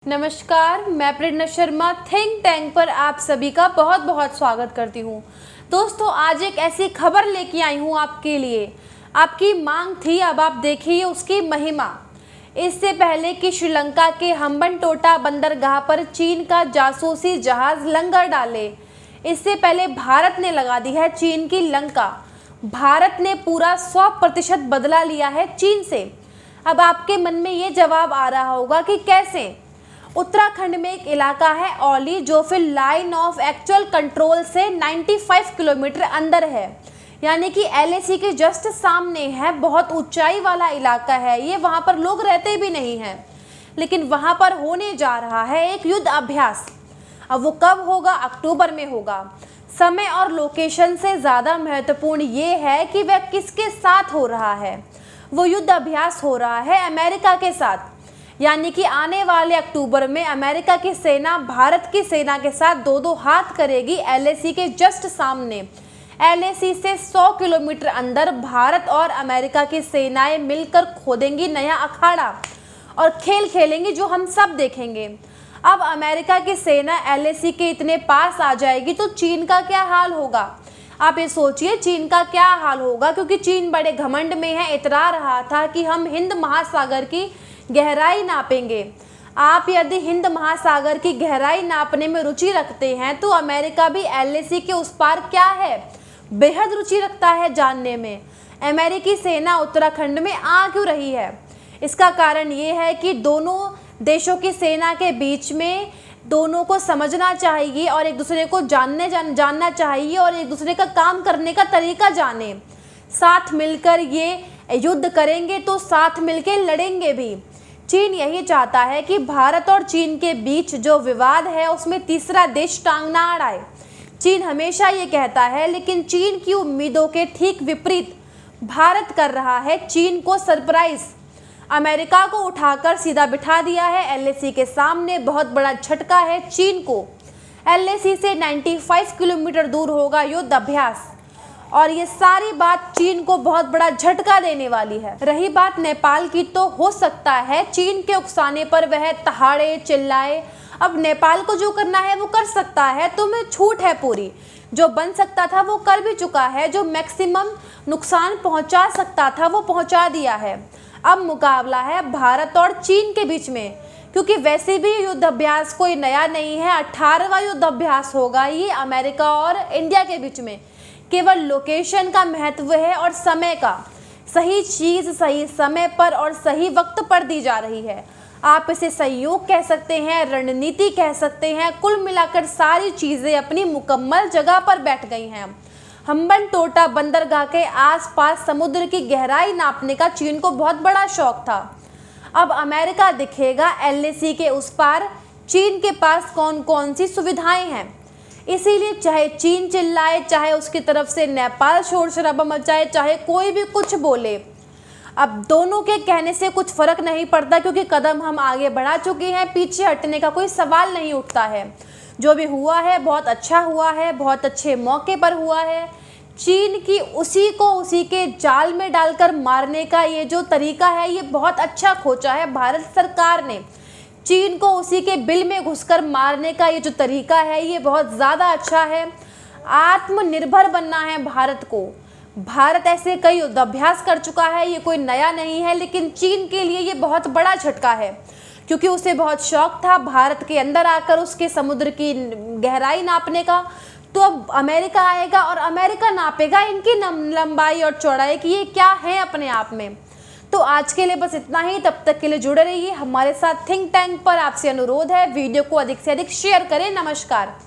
नमस्कार, मैं प्रेरणा Sharma think tank पर आप सभी का बहुत बहुत स्वागत करती हूँ। दोस्तों, आज एक ऐसी खबर लेके आई हूँ आपके लिए। आपकी मांग थी, अब आप देखिए उसकी महिमा। इससे पहले कि श्रीलंका के हम्बनटोटा बंदरगाह पर चीन का जासूसी जहाज लंगर डाले, इससे पहले भारत ने लगा दी है चीन की लंका। भारत ने पूरा 100% बदला लिया है चीन से। अब आपके मन में ये जवाब आ रहा होगा कि कैसे। उत्तराखंड में एक इलाका है औली, जो फिर लाइन ऑफ एक्चुअल कंट्रोल से 95 किलोमीटर अंदर है, यानी कि LAC के जस्ट सामने है। बहुत ऊंचाई वाला इलाका है ये, वहाँ पर लोग रहते भी नहीं हैं, लेकिन वहाँ पर होने जा रहा है एक युद्ध अभ्यास। अब वो कब होगा? अक्टूबर में होगा। समय और लोकेशन से ज़्यादा महत्वपूर्ण ये है कि वह किसके साथ हो रहा है। वो युद्ध अभ्यास हो रहा है अमेरिका के साथ, यानी कि आने वाले अक्टूबर में अमेरिका की सेना भारत की सेना के साथ दो हाथ करेगी LAC के जस्ट सामने। LAC से 100 किलोमीटर अंदर भारत और अमेरिका की सेनाएं मिलकर खोदेंगी नया अखाड़ा और खेल खेलेंगी, जो हम सब देखेंगे। अब अमेरिका की सेना LAC के इतने पास आ जाएगी तो चीन का क्या हाल होगा। आप ये सोचिए चीन का क्या हाल होगा, क्योंकि चीन बड़े घमंड में है। इतरा रहा था कि हम हिंद महासागर की गहराई नापेंगे। आप यदि हिंद महासागर की गहराई नापने में रुचि रखते हैं तो अमेरिका भी LAC के उस पार क्या है बेहद रुचि रखता है जानने में। अमेरिकी सेना उत्तराखंड में आ क्यों रही है? इसका कारण ये है कि दोनों देशों की सेना के बीच में दोनों को समझना चाहिए और एक दूसरे को जानना चाहिए और एक दूसरे का काम करने का तरीका जाने। साथ मिलकर ये युद्ध करेंगे तो साथ मिलकर लड़ेंगे भी। चीन यही चाहता है कि भारत और चीन के बीच जो विवाद है उसमें तीसरा देश टांग ना अड़ाए। चीन हमेशा ये कहता है, लेकिन चीन की उम्मीदों के ठीक विपरीत भारत कर रहा है चीन को सरप्राइज। अमेरिका को उठाकर सीधा बिठा दिया है LAC के सामने। बहुत बड़ा झटका है चीन को। LAC से 95 किलोमीटर दूर होगा युद्ध अभ्यास, और ये सारी बात चीन को बहुत बड़ा झटका देने वाली है। रही बात नेपाल की, तो हो सकता है चीन के उकसाने पर वह तहाड़े चिल्लाए। अब नेपाल को जो करना है वो कर सकता है, तुम्हें छूट है पूरी। जो बन सकता था वो कर भी चुका है, जो मैक्सिमम नुकसान पहुंचा सकता था वो पहुंचा दिया है। अब मुकाबला है भारत और चीन के बीच में, क्योंकि वैसे भी युद्ध अभ्यास कोई नया नहीं है। 18वां युद्ध अभ्यास होगा ये अमेरिका और इंडिया के बीच में। केवल लोकेशन का महत्व है और समय का। सही चीज़ सही समय पर और सही वक्त पर दी जा रही है। आप इसे संयोग कह सकते हैं, रणनीति कह सकते हैं। कुल मिलाकर सारी चीज़ें अपनी मुकम्मल जगह पर बैठ गई हैं। हम्बनटोटा बंदरगाह के आसपास समुद्र की गहराई नापने का चीन को बहुत बड़ा शौक था। अब अमेरिका दिखेगा LAC के उस पार चीन के पास कौन कौन सी सुविधाएं हैं। इसीलिए चाहे चीन चिल्लाए, चाहे उसकी तरफ से नेपाल शोर शराबा मचाए, चाहे कोई भी कुछ बोले, अब दोनों के कहने से कुछ फर्क नहीं पड़ता, क्योंकि कदम हम आगे बढ़ा चुके हैं। पीछे हटने का कोई सवाल नहीं उठता है। जो भी हुआ है बहुत अच्छा हुआ है, बहुत अच्छे मौके पर हुआ है। चीन की उसी के जाल में डालकर मारने का ये जो तरीका है ये बहुत अच्छा खोजा है भारत सरकार ने। चीन को उसी के बिल में घुसकर मारने का ये जो तरीका है ये बहुत ज़्यादा अच्छा है। आत्मनिर्भर बनना है भारत को। भारत ऐसे कई युद्धाभ्यास कर चुका है, ये कोई नया नहीं है, लेकिन चीन के लिए ये बहुत बड़ा झटका है, क्योंकि उसे बहुत शौक था भारत के अंदर आकर उसके समुद्र की गहराई नापने का। तो अब अमेरिका आएगा और अमेरिका नापेगा इनकी लंबाई और चौड़ाई की ये क्या है अपने आप में। तो आज के लिए बस इतना ही। तब तक के लिए जुड़े रहिए हमारे साथ थिंक टैंक पर। आपसे अनुरोध है वीडियो को अधिक से अधिक शेयर करें। नमस्कार।